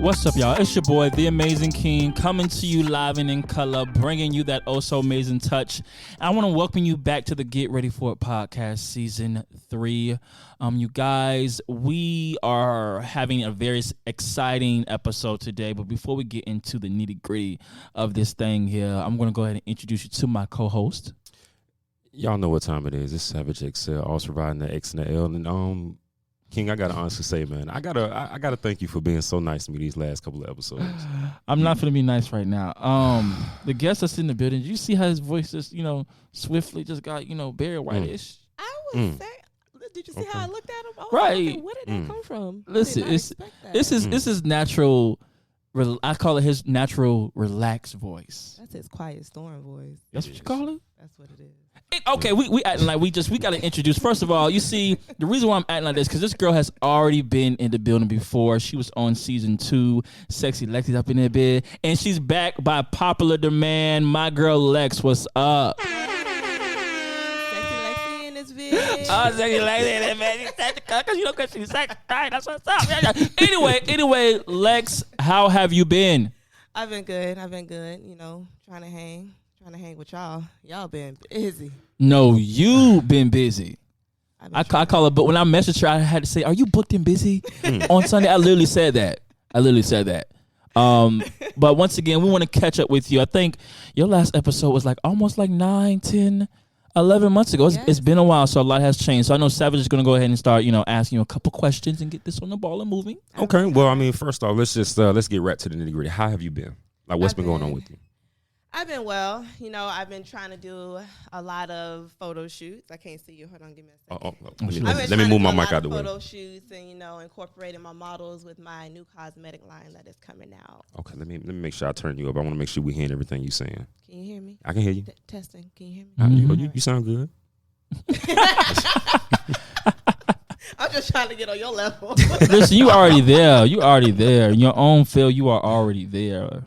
What's up, y'all? It's your boy, The Amazing King, coming to you live and in color, bringing you that oh-so-amazing touch. I want to welcome you back to the Get Ready For It podcast, season 3. You guys, we are having a very exciting episode today, but before we get into the nitty-gritty of this thing here, I'm going to go ahead and introduce you to my co-host. Y'all know what time it is. It's Savage XL, also providing the X and the L. And King, I gotta honestly say, man, I gotta thank you for being so nice to me these last couple of episodes. I'm not gonna be nice right now. The guest that's in the building, did you see how his voice just, swiftly just got, Barry White-ish? I was saying, did you see how I looked at him? Right. Okay, where did that come from? Listen, this is natural. I call it his natural relaxed voice. That's his quiet storm voice. That's what you call it? That's what it is. Okay, we acting like we got to introduce. First of all, you see, the reason why I'm acting like this, because this girl has already been in the building before. She was on season 2. Sexy Lexi's up in there bed. And she's back by popular demand. My girl Lex, what's up? Sexy Lexi in this video. Oh, Sexy Lexi in there, man. She's sexy, because she's sexy. That's what's up. Anyway, Lex, how have you been? I've been good. Trying to hang with y'all. Y'all been busy. No, you been busy. I call her, but when I messaged her, I had to say, "Are you booked and busy on Sunday?" I literally said that. But once again, we want to catch up with you. I think your last episode was almost 9, 10, 11 months ago. It's been a while, so a lot has changed. So I know Savage is going to go ahead and start, asking you a couple questions and get this on the ball and moving. Okay. Well, I mean, first off, let's get right to the nitty gritty. How have you been? What's been going on with you? I've been well. I've been trying to do a lot of photo shoots. I can't see you. Hold on, give me a second. Let me move my mic out the way. Photo shoots and incorporating my models with my new cosmetic line that is coming out. Okay, let me make sure I turn you up. I want to make sure we hearing everything you're saying. Can you hear me? I can hear you. Testing. Can you hear me? Mm-hmm. You sound good. I'm just trying to get on your level. Listen, you already there. In your own field, you are already there.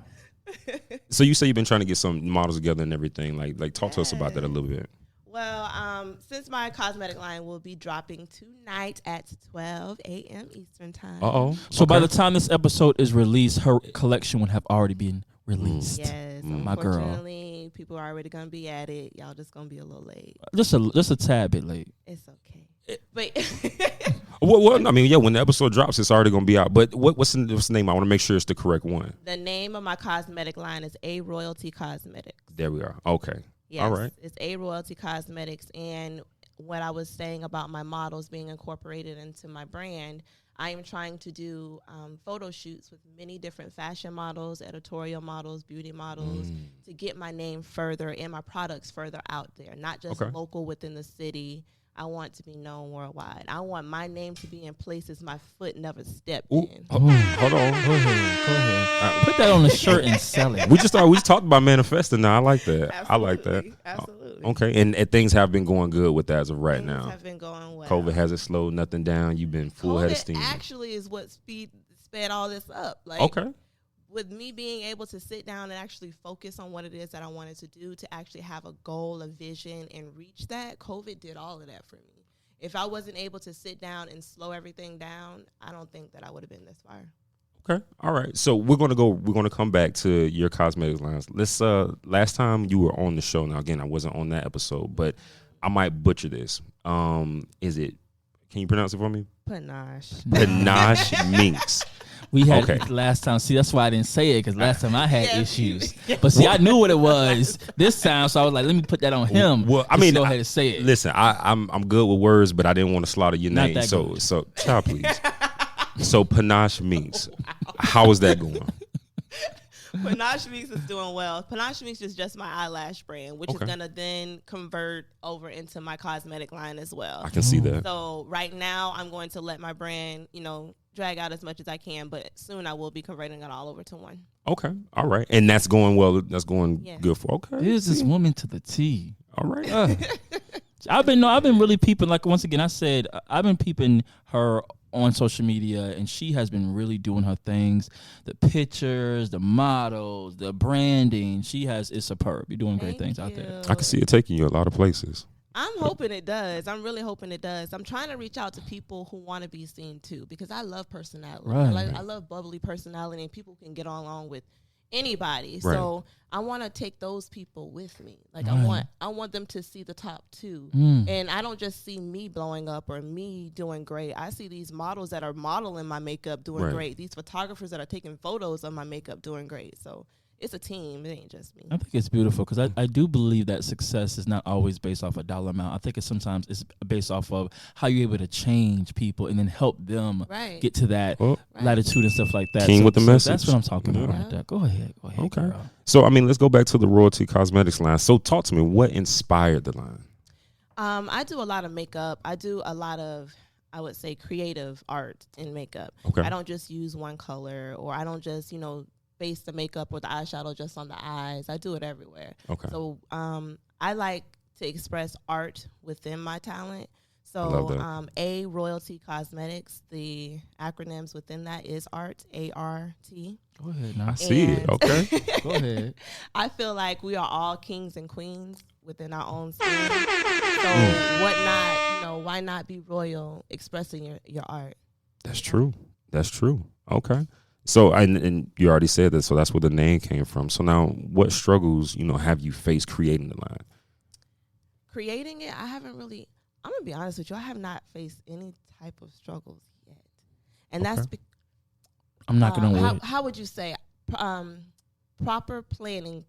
So you say you've been trying to get some models together and everything. Talk to us about that a little bit. Well, since my cosmetic line will be dropping tonight at 12 a.m. Eastern time. So by the time this episode is released, her collection would have already been released. Yes, my girl. Unfortunately, people are already gonna be at it. Y'all just gonna be a little late. Just a tad bit late. It's okay. But Well, I mean, yeah, when the episode drops, it's already going to be out. But what's the name? I want to make sure it's the correct one. The name of my cosmetic line is A Royalty Cosmetics. There we are. Okay. Yes, all right. It's A Royalty Cosmetics. And what I was saying about my models being incorporated into my brand, I am trying to do photo shoots with many different fashion models, editorial models, beauty models, to get my name further and my products further out there, not just local within the city. I want to be known worldwide. I want my name to be in places my foot never stepped in. Hold on. Go ahead. Put that on the shirt and sell it. We talked about manifesting now. I like that. Absolutely. I like that. Absolutely. Okay. And things have been going good with that as of right now. Things have been going well. COVID hasn't slowed nothing down. You've been full head of steam. Actually is what sped all this up. Okay. With me being able to sit down and actually focus on what it is that I wanted to do, to actually have a goal, a vision, and reach that, COVID did all of that for me. If I wasn't able to sit down and slow everything down, I don't think that I would have been this far. Okay. All right. So we're gonna come back to your cosmetics lines. Let's last time you were on the show, now again I wasn't on that episode, but I might butcher this. Can you pronounce it for me? Panache Minx. We had last time. See, that's why I didn't say it, because last time I had issues. But see, I knew what it was this time, so I was like, let me put that on him. Well, I mean, go ahead and say it. Listen, I'm good with words, but I didn't want to slaughter your name. So child, please. So Panache Minx. Wow. How is that going? Panache Minx is doing well. Panache Minx is just my eyelash brand, which is going to then convert over into my cosmetic line as well. I can see that. So right now, I'm going to let my brand, drag out as much as I can, but soon I will be converting it all over to one. Okay. All right. And that's going well. That's going good for. Okay. Here's this woman to the T. All right. I've been really peeping, once again, I said, I've been peeping her on social media, and she has been really doing her things. The pictures, the models, the branding. It's superb. You're doing great things out there. I can see it taking you a lot of places. I'm hoping it does. I'm really hoping it does. I'm trying to reach out to people who want to be seen too, because I love personality. Right. I love bubbly personality, and people can get along with anybody. Right. So I want to take those people with me. Like Right. I want them to see the top two. Mm. And I don't just see me blowing up or me doing great. I see these models that are modeling my makeup doing Right. great. These photographers that are taking photos of my makeup doing great. So it's a team. It ain't just me. I think it's beautiful because I do believe that success is not always based off a dollar amount. I think it's sometimes it's based off of how you're able to change people and then help them Right. get to that Well, latitude and stuff like that. King with the message. That's what I'm talking about Yeah. right there. Go ahead. Okay. Girl. So, I mean, let's go back to the Royalty Cosmetics line. So, talk to me. What inspired the line? I do a lot of makeup. I do a lot of, I would say, creative art in makeup. Okay. I don't just use one color, or I don't just, base the makeup or the eyeshadow just on the eyes. I do it everywhere. Okay. So I like to express art within my talent. love So that. A, Royalty Cosmetics, the acronyms within that is ART, A-R-T. Go ahead now. I see it. And- Okay. Go ahead. I feel like we are all kings and queens within our own skin. So what not, why not be royal expressing your art? That's true. That's true. Okay. So, and you already said that, so that's where the name came from. So now, what struggles, have you faced creating the line? Creating it, I haven't really, I'm going to be honest with you, I have not faced any type of struggles yet. And that's, I'm not going to wait. how would you say, proper planning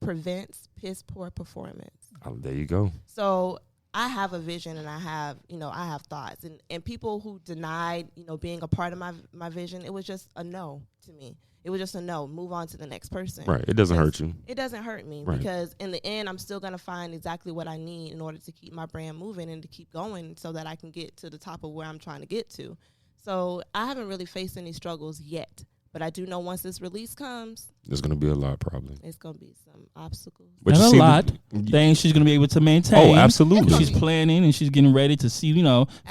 prevents piss poor performance. Oh, there you go. So I have a vision, and I have thoughts, and people who denied, being a part of my vision, it was just a no to me. It was just a no. Move on to the next person. Right. It doesn't hurt you. It doesn't hurt me, Right. because in the end, I'm still going to find exactly what I need in order to keep my brand moving and to keep going so that I can get to the top of where I'm trying to get to. So I haven't really faced any struggles yet, but I do know once this release comes, There's going to be a lot, probably. it's going to be some obstacles. But Not you a see lot. Things she's going to be able to maintain. Oh, absolutely. She's planning and she's getting ready to see,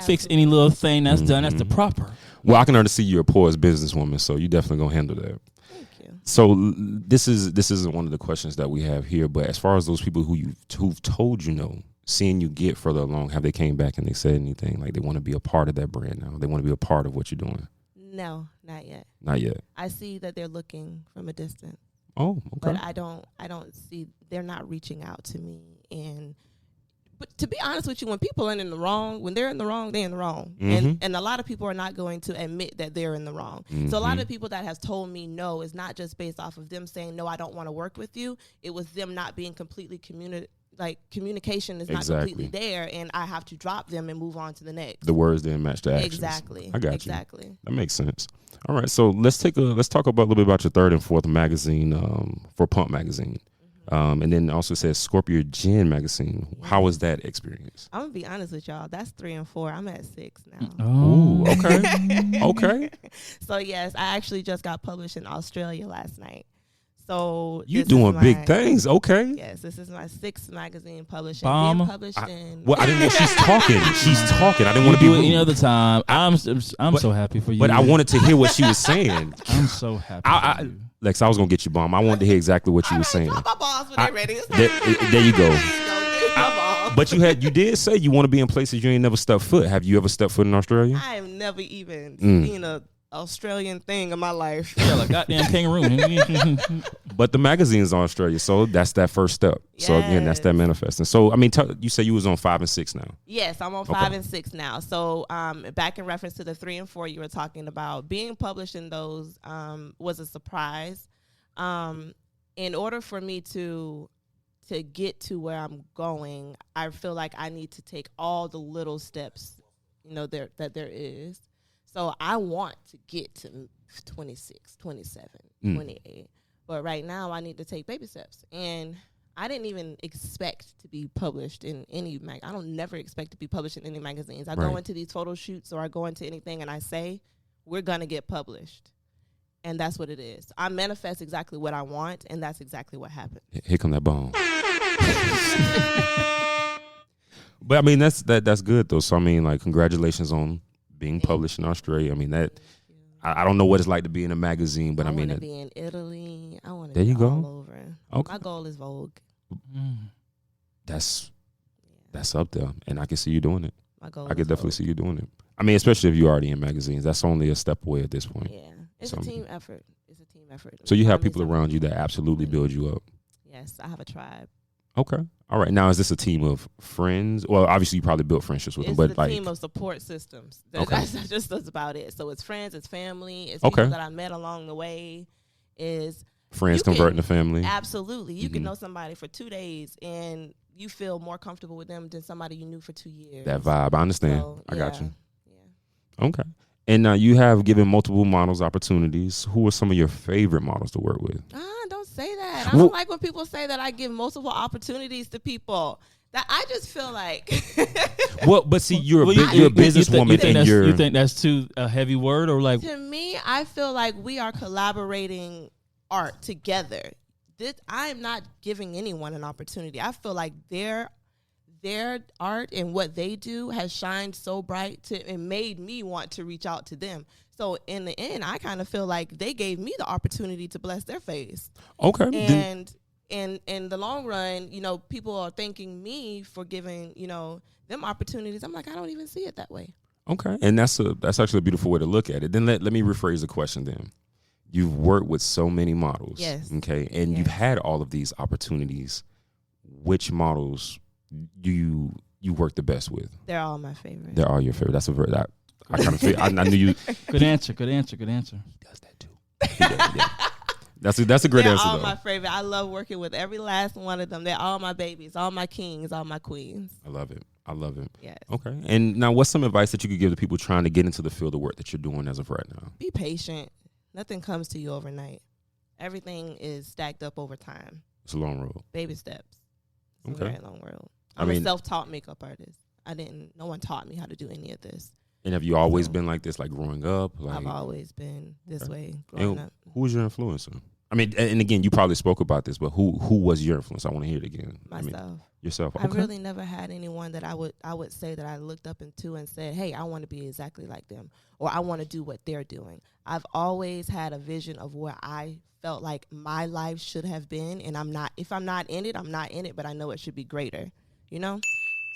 fix any little thing that's done. That's the proper. Well, I can already see you're a poised businesswoman, so you definitely going to handle that. Thank you. So this isn't one of the questions that we have here, but as far as those people who've told seeing you get further along, have they came back and they said anything like they want to be a part of that brand now? They want to be a part of what you're doing? No, not yet. Not yet. I see that they're looking from a distance. Oh, okay. But I don't see, they're not reaching out to me. But to be honest with you, when people are in the wrong, when they're in the wrong, they're in the wrong. Mhm. And a lot of people are not going to admit that they're in the wrong. So a lot of people that has told me no is not just based off of them saying, no, I don't want to work with you. It was them not being completely communication is not Exactly. completely there, and I have to drop them and move on to the next. The words didn't match the actions. Exactly. I got you. Exactly. That makes sense. All right, so let's talk about a little bit about your third and fourth magazine for Pump Magazine, and then also says Scorpio Gin Magazine. How was that experience? I'm gonna be honest with y'all. That's 3 and 4. I'm at 6 now. Ooh, okay, okay. So yes, I actually just got published in Australia last night. So You this doing is big my- things, okay? Yes, this is my 6th magazine publishing. Bomb. Being published in. Well, I didn't know she's talking. She's talking. I didn't You want to do be it any rude, other time. I'm so happy for you. but I wanted to hear what she was saying. I'm so happy for you. Lex, I was gonna get you, Bomb. I wanted to hear exactly what you were saying. Drop my balls when they're ready. There you go. My balls. But you did say you want to be in places you ain't never stepped foot. Have you ever stepped foot in Australia? I have never even Mm. seen a Australian thing in my life. Hell, a goddamn kangaroo. But the magazine's on Australia, so that's that first step. So again, that's that Yes. manifesting. So I mean, you say you was on 5 and 6 now. Yes, I'm on 5 and 6 now. So back in reference to the 3 and 4 you were talking about, being published in those was a surprise. In order for me to get to where I'm going, I feel like I need to take all the little steps, that there is. So I want to get to 26, 27, 28. But right now I need to take baby steps. And I didn't even expect to be published in any I don't never expect to be published in any magazines. I go Right. into these photo shoots or I go into anything and I say, we're going to get published. And that's what it is. I manifest exactly what I want, and that's exactly what happened. Here come that bomb. But I mean, that's good though. So I mean, like, congratulations on being published in Australia. I mean, that I don't know what it's like to be in a magazine, but I mean, want to be in Italy. I want to There be you go. all over. Okay. My goal is Vogue. that's That's up there, and I can see you doing it. My goal. I could definitely see you doing it. I mean, especially if you're already in magazines. That's only a step away at this point. Yeah, it's a team effort. It's a team effort. So you have people around you that absolutely build you up. Yes, I have a tribe. Okay. All right. Now, is this a team of friends? Well, obviously, you probably built friendships with them, but It's a team of support systems. That's about it. So it's friends, it's family, it's people that I met along the way. Is friends converting to family? Absolutely. You can know somebody for 2 days and you feel more comfortable with them than somebody you knew for 2 years. That vibe. I understand. So, I got you. Yeah. Okay. And now you have given multiple models opportunities. Who are some of your favorite models to work with? Don't say that. I don't like when people say that I give multiple opportunities to people. That I just feel like. Well, but see, you're a businesswoman, and you think that's too a heavy word, or like? To me, I feel like we are collaborating art together. I am not giving anyone an opportunity. I feel like their art and what they do has shined so bright and made me want to reach out to them. So in the end, I kind of feel like they gave me the opportunity to bless their face. Okay. And in the long run, people are thanking me for giving, them opportunities. I'm like, I don't even see it that way. Okay. And that's actually a beautiful way to look at it. Then let me rephrase the question then. You've worked with so many models. Yes. Okay. And you've had all of these opportunities. Which models do you work the best with? They're all my favorite. They're all your favorite. That's a very I kind of feel. I knew you. Good answer. He does that too. Yeah. That's a great answer. They're all though. my favorite. I love working with every last one of them. They're all my babies, all my kings, all my queens. I love it. Yes. Okay. And now, what's some advice that you could give to people trying to get into the field of work that you're doing as of right now? Be patient. Nothing comes to you overnight. Everything is stacked up over time. It's a long road. Baby steps. It's a very long road. I'm a self-taught makeup artist. No one taught me how to do any of this. And have you always been like this, like growing up? I've always been this way growing up. Who was your influencer? I mean, and again, you probably spoke about this, but who was your influence? I want to hear it again. Myself. Yourself. Okay. I really never had anyone that I would say that I looked up into and said, hey, I want to be exactly like them, or I want to do what they're doing. I've always had a vision of where I felt like my life should have been, and if I'm not in it, I'm not in it, but I know it should be greater,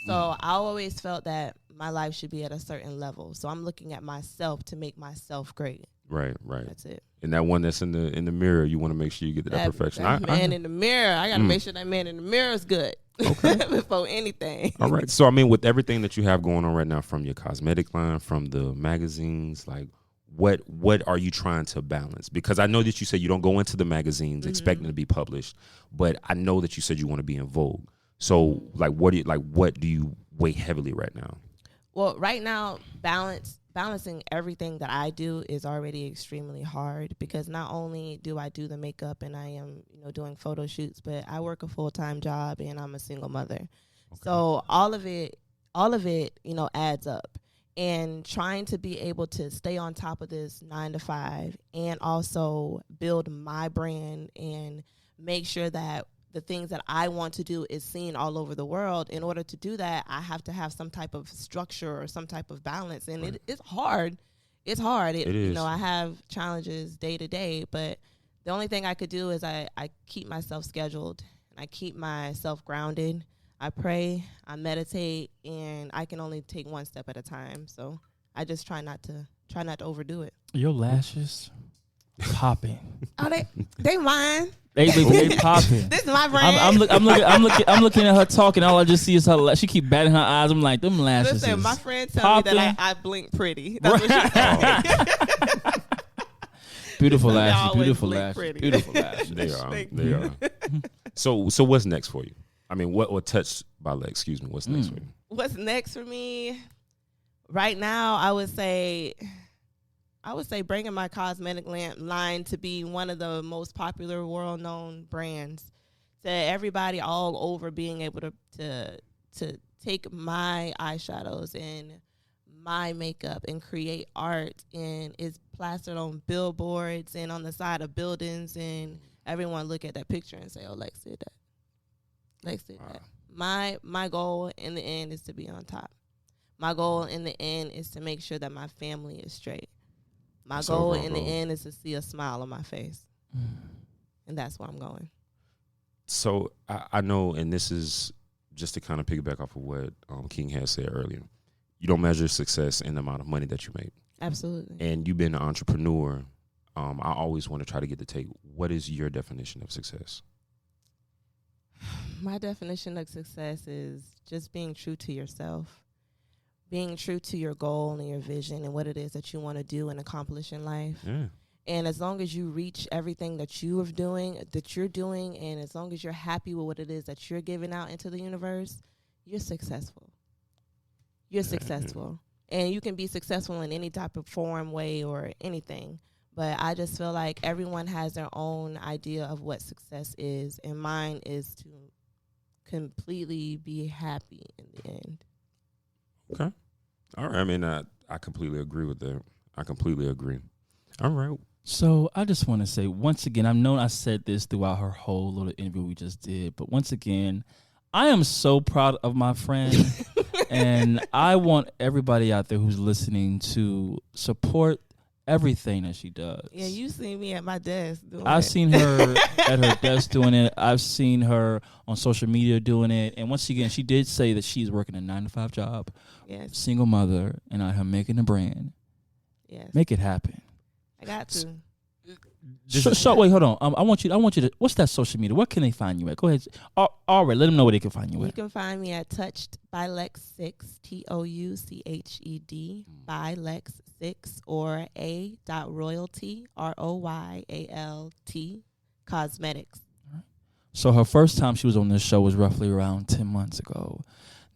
So I always felt that my life should be at a certain level. So I'm looking at myself to make myself great. Right. That's it. And that one that's in the mirror, you want to make sure you get to that perfection. That man in the mirror, I got to make sure that man in the mirror is good before anything. All right. So, I mean, with everything that you have going on right now, from your cosmetic line, from the magazines, like what are you trying to balance? Because I know that you said you don't go into the magazines expecting to be published, but I know that you said you want to be in Vogue. So, what do you weigh heavily right now? Well, right now, balancing everything that I do is already extremely hard, because not only do I do the makeup and I am, doing photo shoots, but I work a full-time job and I'm a single mother. Okay. So all of it, adds up. And trying to be able to stay on top of this 9 to 5 and also build my brand and make sure that the things that I want to do is seen all over the world. In order to do that, I have to have some type of structure or some type of balance. And it's hard. It's hard. It is. I have challenges day to day, but the only thing I could do is I keep myself scheduled and I keep myself grounded. I pray, I meditate, and I can only take one step at a time. So I just try not to overdo it. Your lashes popping. Oh, they mine. They popping. This is my brand. I'm looking at her talking. All I just see is her. She keep batting her eyes. I'm like, them lashes. Listen, my friend told me that I blink pretty. That's what she said. Beautiful lashes. Beautiful lashes. They are. So what's next for you? I mean, what touched by leg? Excuse me. What's next for you? What's next for me? Right now, I would say bringing my cosmetic line to be one of the most popular world-known brands, to everybody all over being able to take my eyeshadows and my makeup and create art, and it's plastered on billboards and on the side of buildings, and everyone look at that picture and say, oh, Lex did that. My goal in the end is to be on top. My goal in the end is to make sure that my family is straight. My goal in the end is to see a smile on my face. And that's where I'm going. So I know, and this is just to kind of piggyback off of what King had said earlier, you don't measure success in the amount of money that you make. Absolutely. And you've been an entrepreneur. I always want to try to get the take. What is your definition of success? My definition of success is just being true to yourself, being true to your goal and your vision and what it is that you want to do and accomplish in life. Yeah. And as long as you reach everything that you're doing, and as long as you're happy with what it is that you're giving out into the universe, you're successful. You're successful. And you can be successful in any type of form, way, or anything. But I just feel like everyone has their own idea of what success is, and mine is to completely be happy in the end. Okay. All right. I mean, I completely agree with that. I completely agree. All right. So I just want to say, once again, I've known I said this throughout her whole little interview we just did, but once again, I am so proud of my friend, and I want everybody out there who's listening to support everything that she does. Yeah, you seen me at my desk doing I've it. seen her at her desk doing it. I've seen her on social media doing it. And once again, she did say that she's working a 9-to-5 job, Yes. single mother, and out here making a brand. Yes. Make it happen. I got to. Wait, hold on. I want you to. What's that social media? Where can they find you at? Go ahead. All right, let them know where they can find you You at. can find me at Touched by Lex 6, TOUCHED by Lex 6, or a.royalty, ROYALT cosmetics. So her first time she was on this show was roughly around 10 months ago.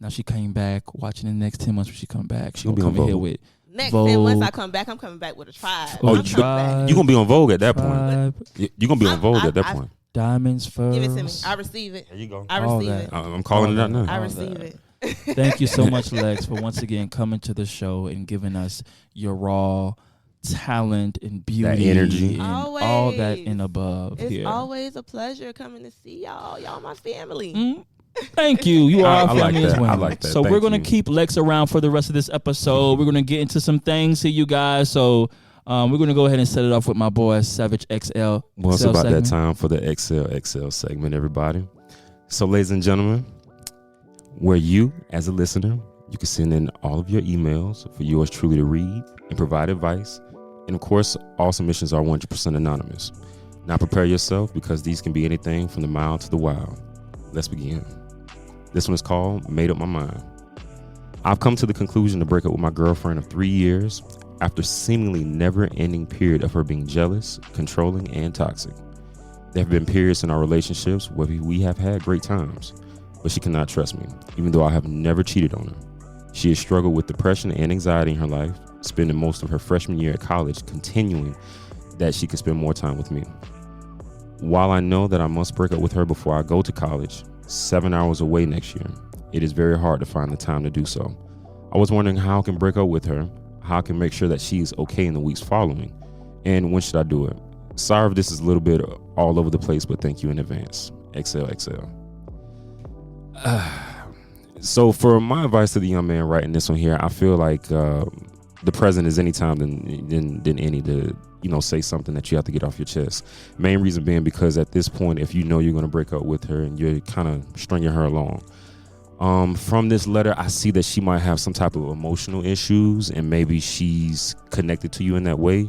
Now she came back. Watching the next 10 months when she come back, she She'll gonna be come on in here Vogue. with Next Vogue. 10 months I come back, I'm coming back with a tribe. Oh, I'm coming back. You're going to be on Vogue at that point. Tribe, You're going to be on Vogue at that I- point. diamonds first. Give it to me. I receive it. There you go. I All receive that. it. I'm calling it out now. I all receive that. it. Thank you so much, Lex, for once again coming to the show and giving us your raw talent and beauty, energy. and all that Always. and above. It's here. always a pleasure coming to see y'all. Y'all my family. Thank you. You are I our like family that. as well. I like that. So Thank we're gonna you. keep Lex around for the rest of this episode. We're gonna get into some things here, you guys. So we're gonna go ahead and set it off with my boy Savage XL. Well, it's XL about segment. that time for the XL segment, everybody. So, ladies and gentlemen, where you, as a listener, you can send in all of your emails for yours truly to read and provide advice. And of course, all submissions are 100% anonymous. Now prepare yourself, because these can be anything from the mild to the wild. Let's begin. This one is called Made Up My Mind. I've come to the conclusion to break up with my girlfriend of 3 years after seemingly never-ending period of her being jealous, controlling, and toxic. There have been periods in our relationships where we have had great times, but she cannot trust me, even though I have never cheated on her. She has struggled with depression and anxiety in her life, spending most of her freshman year at college continuing that she could spend more time with me. While I know that I must break up with her before I go to college, 7 hours away next year, it is very hard to find the time to do so. I was wondering how I can break up with her, how I can make sure that she's okay in the weeks following, and when should I do it? Sorry if this is a little bit all over the place, but thank you in advance. XLXL. So for my advice to the young man writing this one here, I feel like the present is any time than any to say something that you have to get off your chest. Main reason being because at this point, if you know you're going to break up with her and you're kind of stringing her along, from this letter, I see that she might have some type of emotional issues and maybe she's connected to you in that way.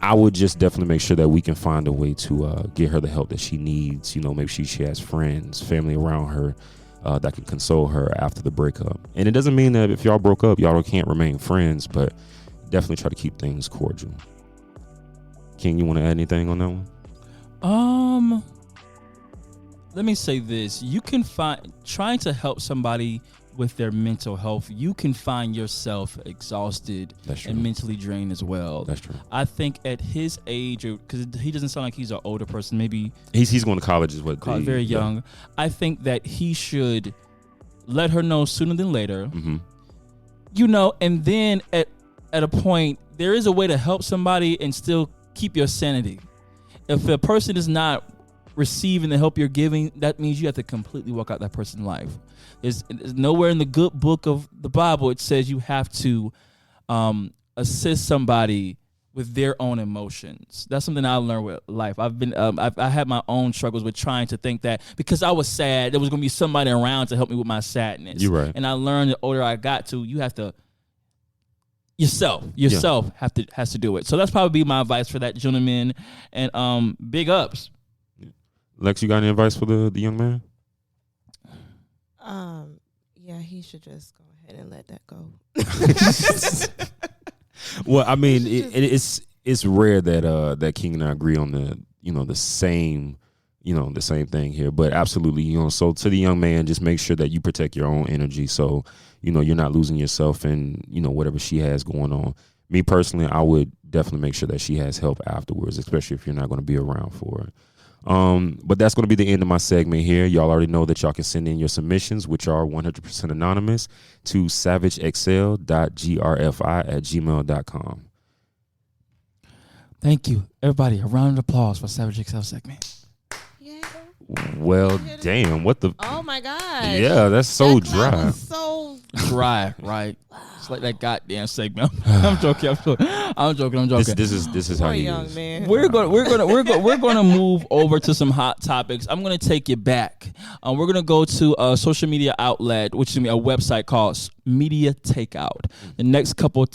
I would just definitely make sure that we can find a way to get her the help that she needs. Maybe she has friends, family around her that can console her after the breakup. And it doesn't mean that if y'all broke up, y'all can't remain friends, but definitely try to keep things cordial. King, you want to add anything on that one? Let me say this. You can find, trying to help somebody with their mental health, you can find yourself exhausted That's true. and mentally drained as well. That's true. I think at his age, because he doesn't sound like he's an older person, maybe He's going to college is what very young. I think that he should let her know sooner than later. Mm-hmm. And then at a point, there is a way to help somebody and still keep your sanity. If a person is not receiving the help you're giving, that means you have to completely walk out that person's life. There's nowhere in the good book of the Bible it says you have to assist somebody with their own emotions. That's something I learned with life. I've been, I had my own struggles with trying to think that because I was sad, there was going to be somebody around to help me with my sadness. You're right. And I learned the older I got to, you have to, yourself has to do it. So that's probably my advice for that gentleman. And big ups. Lex, you got any advice for the young man? Yeah, he should just go ahead and let that go. Well, I mean, it's rare that King and I agree on the same thing here, but absolutely, so to the young man, just make sure that you protect your own energy, so you're not losing yourself and whatever she has going on. Me personally, I would definitely make sure that she has help afterwards, especially if you're not going to be around for it. But that's going to be the end of my segment here. Y'all already know that y'all can send in your submissions, which are 100% anonymous, to savageexcel.grfi@gmail.com. Thank you, everybody. A round of applause for Savage Excel segment. Yeah. Well, damn, what the? Oh my God. Yeah, that's so That dry. was so Dry, right? It's like that goddamn segment. I'm joking. This is how poor he young is. man. We're gonna move over to some hot topics. I'm gonna take you back. We're gonna go to a social media outlet, which is a website called Media Takeout. The next couple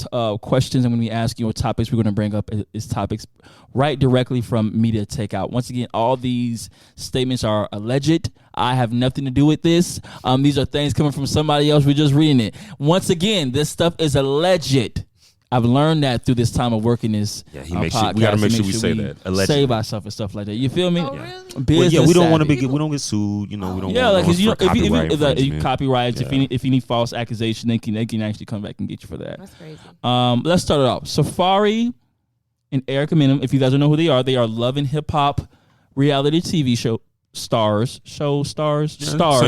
questions I'm gonna be asking, or topics we're gonna bring up, is topics right directly from Media Takeout. Once again, all these statements are alleged. I have nothing to do with this. These are things coming from somebody else. We're just reading it. Once again, this stuff is alleged. I've learned that through this time of working this. Yeah, we got to make sure we say that. Allegedly. Save ourselves and stuff like that. You feel me? Oh, really? Business we don't want to savvy. we don't get sued. We don't. Yeah, want like, for copyright if infringement. copyrights, Yeah. if you need false accusation, they can actually come back and get you for that. That's crazy. Let's start it off. Safari and Erica Minham, if you guys don't know who they are Love and Hip Hop reality TV show stars. Same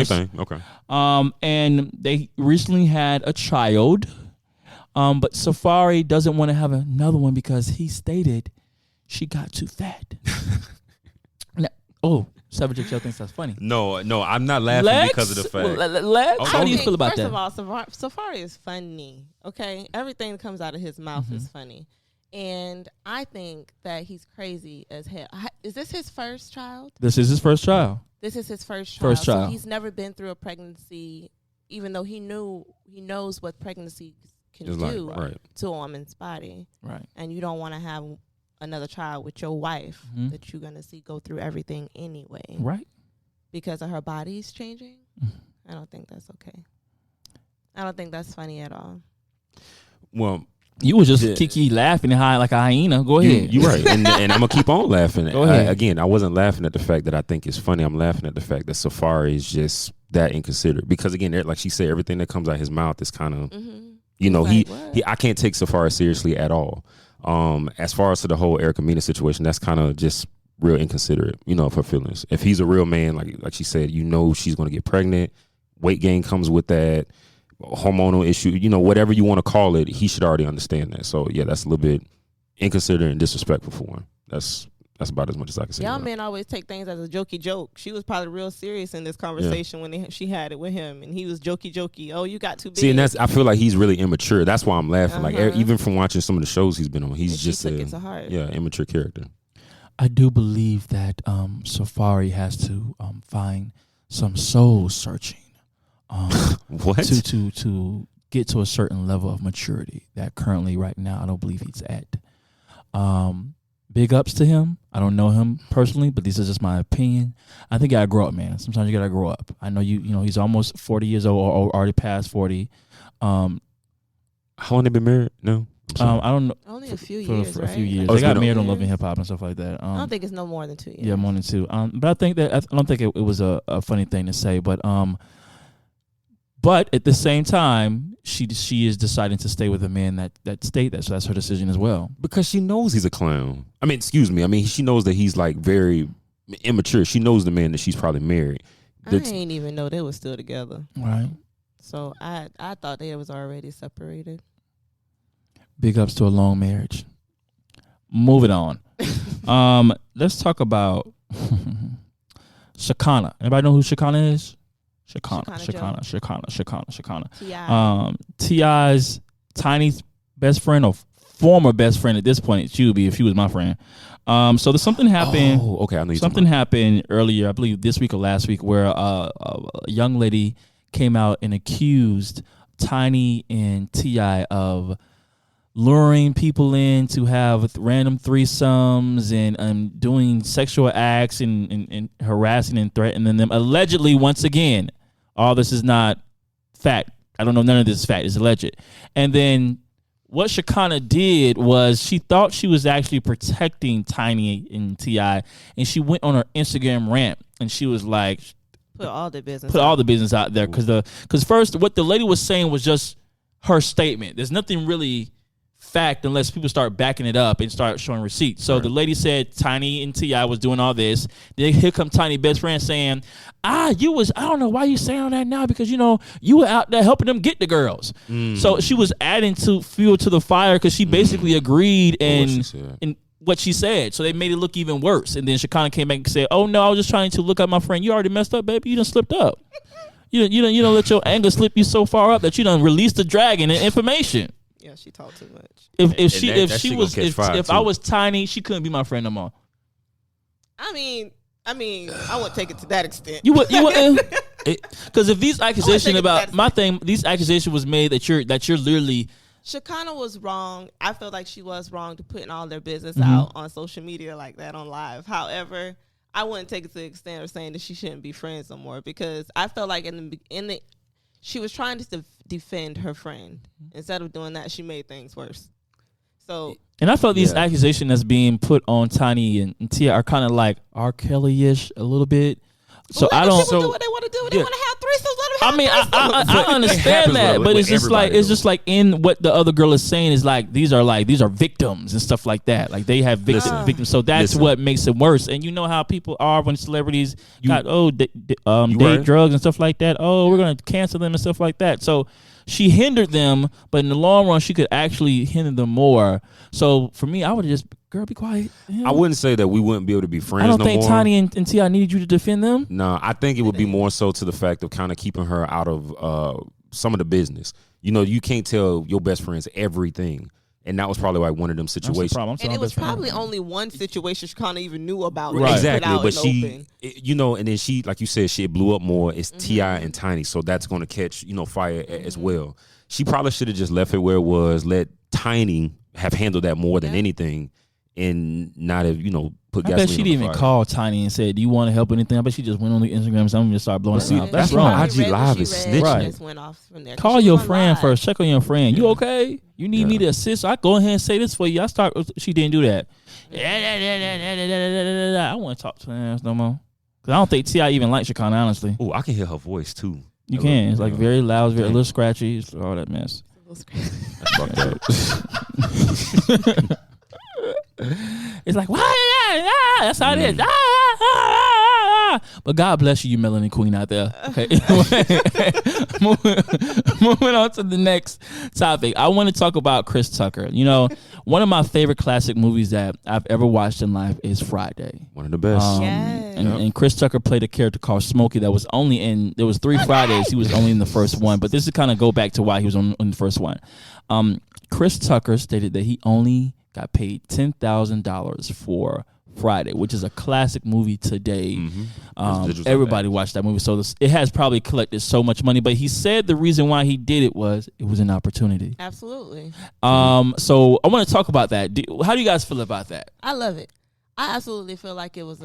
thing. Okay. And they recently had a child. But Safari doesn't want to have another one because he stated she got too fat. Savage Excel thinks that's funny. No, I'm not laughing Lex? because of the fact. Lex, how do you think, feel about first that? First of all, Safari is funny. Okay, everything that comes out of his mouth is funny, and I think that he's crazy as hell. Is this his first child? This is his first child. This is his first child. First child. So he's never been through a pregnancy, even though he knows what pregnancy can It's do right. to a woman's body. Right. And you don't want to have another child with your wife that you're gonna see go through everything anyway. Right. Because of her body's changing. I don't think that's okay. I don't think that's funny at all. Well, You was just kiki laughing and high like a hyena. Go ahead. You're right, and I'm gonna keep on laughing. Go ahead. Again, I wasn't laughing at the fact that I think it's funny. I'm laughing at the fact that Safari is just that inconsiderate. Because again, like she said, everything that comes out his mouth is kind of, I can't take Safari seriously at all. As far as to the whole Erica Mena situation, that's kind of just real inconsiderate, of her feelings. If he's a real man, like she said, she's going to get pregnant. Weight gain comes with that. Hormonal issue, whatever you want to call it, he should already understand that. So yeah, that's a little bit inconsiderate and disrespectful for one. That's about as much as I can say. Y'all men always take things as a jokey joke. She was probably real serious in this conversation when she had it with him, and he was jokey. Oh, you got too big. See, and I feel like he's really immature. That's why I'm laughing. Like even from watching some of the shows he's been on, he's just took it to heart. Immature character. I do believe that Safari has to find some soul searching. What? To get to a certain level of maturity that currently right now I don't believe he's at. Big ups to him. I don't know him personally, but this is just my opinion. I think you gotta grow up, man. Sometimes you gotta grow up. I know he's almost 40 years old or already past 40. How long they been married? No. I don't know. Only a few years, for right? a few years. Oh, They got been married on years? Love and Hip Hop and stuff like that. I don't think it's no more than 2 years. Yeah, more than 2. But I think that I don't think it was a funny thing to say. But at the same time, she is deciding to stay with a man that stayed there. So that's her decision as well. Because she knows he's a clown. I mean, excuse me. I mean, she knows that he's like very immature. She knows the man that she's probably married. I didn't even know they were still together. Right. So I thought they was already separated. Big ups to a long marriage. Moving on. Let's talk about Shakana. Anybody know who Shakana is? Shakana. T.I. T.I.'s tiny best friend or former best friend at this point. She would be if she was my friend. So there's something happened. Oh, okay. I know something happened earlier, I believe this week or last week, where a young lady came out and accused Tiny and T.I. of luring people in to have random threesomes and doing sexual acts and harassing and threatening them. Allegedly, once again, all this is not fact. I don't know. None of this is fact. It's alleged. And then what Shekinah did was she thought she was actually protecting Tiny and T.I. and she went on her Instagram rant and she was like, Put all the business out there because first what the lady was saying was just her statement. There's nothing really fact unless people start backing it up and start showing receipts. So the lady said Tiny and T.I. was doing all this. Then here come Tiny best friend saying, I don't know why you saying all that now because, you were out there helping them get the girls. So she was adding to fuel to the fire because she basically agreed in what she said. So they made it look even worse. And then Shekinah came back and said, oh, no, I was just trying to look at my friend. You already messed up, baby. You done slipped up. You don't let your anger slip you so far up that you done released the dragon and information. Yeah, she talked too much. If I was Tiny, she couldn't be my friend no more. I mean, I wouldn't take it to that extent. You would, because if these accusations about my thing, these accusations was made that you're literally. Shekinah was wrong. I feel like she was wrong to putting all their business out on social media like that on live. However, I wouldn't take it to the extent of saying that she shouldn't be friends no more because I felt like she was trying to defend her friend. Instead of doing that, she made things worse. So, and I felt these accusations that's being put on Tiny and Tia are kind of like R. Kelly-ish a little bit. So I don't. People do what they want to do. They want to have threesomes. Let them have threesomes. I understand that, but it's just like in what the other girl is saying is like these are victims and stuff like that. Like they have victims, so that's what makes it worse. And you know how people are when celebrities date drugs and stuff like that. Oh, we're gonna cancel them and stuff like that. So she hindered them, but in the long run, she could actually hinder them more. So for me, I would have just, girl, be quiet. I wouldn't say that we wouldn't be able to be friends no more. I don't think Tiny and T.I. needed you to defend them. No, I think it would be more so to the fact of kind of keeping her out of some of the business. You can't tell your best friends everything. And that was probably like one of them situations. And it was probably only one situation she kind of even knew about. Right. Exactly. But she, and then she, like you said, she blew up more. It's T.I. and Tiny. So that's going to catch, fire as well. She probably should have just left it where it was, let Tiny have handled that more than anything and not have, put gasoline. I bet she didn't even call Tiny and said, do you want to help anything? I bet she just went on the Instagram and something and just started blowing it up. That's wrong. IG Live is snitching. Right. Went off from there. Call your friend first. Check on your friend. You okay? You need me to assist? I go ahead and say this for you. She didn't do that. I don't want to talk to her ass no more. Because I don't think T.I. even likes Shekinah, honestly. Oh, I can hear her voice, too. You can. It's like very loud, very a little scratchy. It's all that mess. It's like, why? That's how it is. But God bless you, Melanie Queen out there. Okay. Moving on to the next topic. I want to talk about Chris Tucker. One of my favorite classic movies that I've ever watched in life is Friday. One of the best. And Chris Tucker played a character called Smokey that was only there was 3 Fridays. He was only in the first one. But this is kind of go back to why he was on the first one. Chris Tucker stated that he only got paid $10,000 for Friday, which is a classic movie today. Everybody watched that movie, so it has probably collected so much money. But he said the reason why he did it was an opportunity. Absolutely. So I want to talk about that. How do you guys feel about that? I love it. I absolutely feel like it was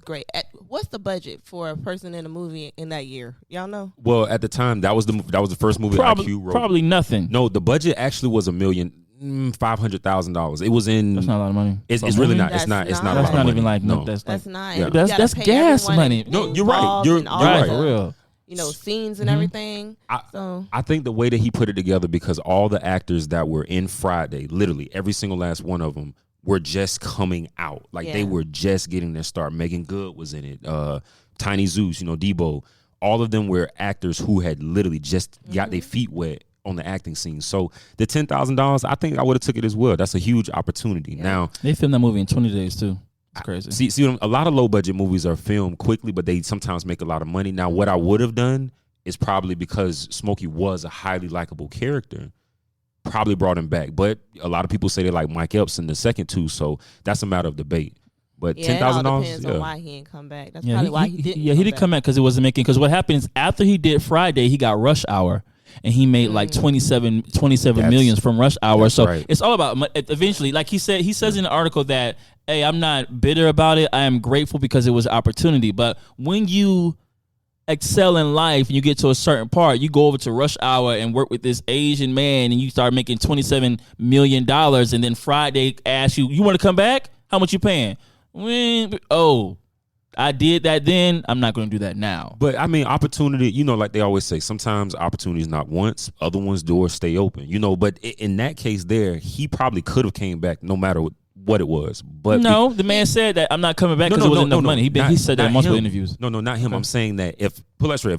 great. What's the budget for a person in a movie in that year? Y'all know? Well, at the time, that was the first movie IQ wrote. Probably nothing. No, the budget actually was $1,500,000. It was in. That's not a lot of money. It's really not. It's not. It's not. That's not even like no. That's not. Yeah. That's gas money. No, you're right. You're right. For real. Scenes and everything. I think the way that he put it together, because all the actors that were in Friday, literally every single last one of them, were just coming out. Like they were just getting their start. Megan Good was in it. Tiny Zeus, Debo. All of them were actors who had literally just got their feet wet on the acting scene. So the $10,000, I think I would have took it as well. That's a huge opportunity. Yeah. Now they filmed that movie in 20 days too. It's crazy. See, a lot of low budget movies are filmed quickly, but they sometimes make a lot of money. Now, what I would have done is probably, because Smokey was a highly likable character, probably brought him back. But a lot of people say they like Mike Epps in the second two, so that's a matter of debate. But Yeah, $10,000 $10,000, depends on why he didn't come back. That's Yeah, probably why he didn't. Yeah, he didn't come back because it wasn't making. Because what happened is after he did Friday, he got Rush Hour, and he made like 27 millions from Rush Hour. So it's all about eventually. Like he says in the article that, hey, I'm not bitter about it. I am grateful because it was an opportunity. But when you excel in life and you get to a certain part, you go over to Rush Hour and work with this Asian man, and you start making $27 million. And then Friday asks you want to come back? How much you paying? I did that then. I'm not going to do that now. But I mean, opportunity, like they always say, sometimes opportunities not once, other ones doors stay open, but in that case there, he probably could have came back no matter what it was. But no, the man said that I'm not coming back because it wasn't enough money. He said that in multiple interviews. No, not him. Okay. I'm saying that if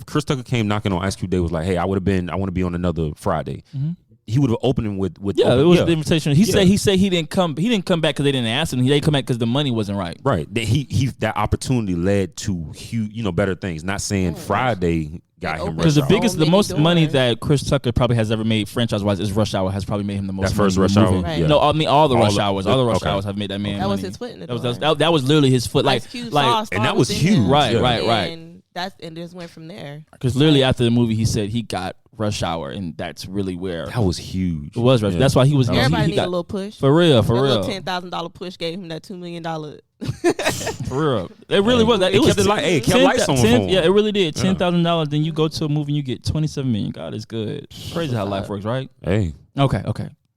Chris Tucker came knocking on Ice Cube Day was like, hey, I want to be on another Friday. Mm-hmm. He would have opened him with it was the invitation. He said he didn't come back because they didn't ask him. He didn't come back because the money wasn't right. Right. That opportunity led to huge, better things. Not saying Friday got him because the most money that Chris Tucker probably has ever made franchise wise is Rush Hour has probably made him the most. That first Rush Hour. Right. Yeah. No, I mean all the Rush Hours have made that man. That money. was his foot in the door. That was literally his foot. And that was huge. Right. And just went from there. Because literally after the movie, he said he got Rush Hour, and that's really where that was huge. It was Rush. Yeah. That's why he was. Everybody he needed a little push. For real. Little $10,000 push gave him that $2 million. For real, it really was. It kept lights on. Yeah, it really did. $10,000. Then you go to a movie and you get $27 million. God is good. Crazy how life works, right? Hey. Okay.